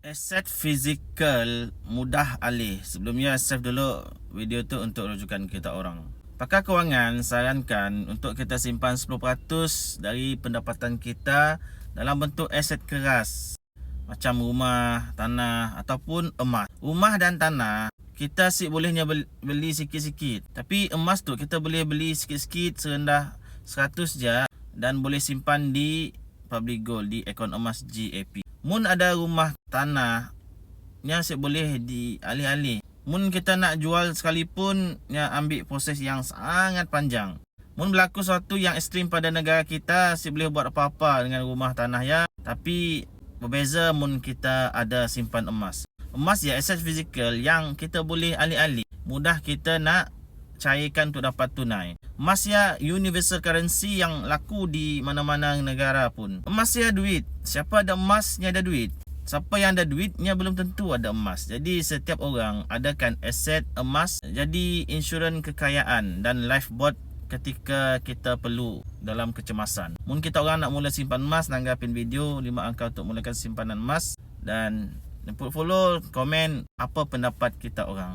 Aset fizikal mudah alih. Sebelumnya save dulu video tu untuk rujukan kita orang. Pakar kewangan sarankan untuk kita simpan 10% dari pendapatan kita dalam bentuk aset keras macam rumah, tanah ataupun emas. Rumah dan tanah kita bolehnya beli sikit-sikit. Tapi emas tu kita boleh beli sikit-sikit serendah 100 je dan boleh simpan di public gold, di akaun emas GAP. Mun ada rumah tanah yang boleh dialih-alih. Mun kita nak jual sekalipun yang ambil proses yang sangat panjang. Mun berlaku sesuatu yang ekstrim pada negara kita, boleh buat apa-apa dengan rumah tanah ya. Tapi berbeza mun kita ada simpan emas. Emas ya aset fizikal yang kita boleh alih-alih. Mudah kita nak cairkan untuk dapat tunai. Emas ya universal currency yang laku di mana-mana negara pun. Emas ya duit. Siapa ada emasnya ada duit. Siapa yang ada duitnya belum tentu ada emas. Jadi setiap orang adakan aset emas jadi insurans kekayaan dan lifeboat ketika kita perlu dalam kecemasan. Mungkin kita orang nak mula simpan emas, nanggapin video 5 angka untuk mulakan simpanan emas dan follow, komen apa pendapat kita orang.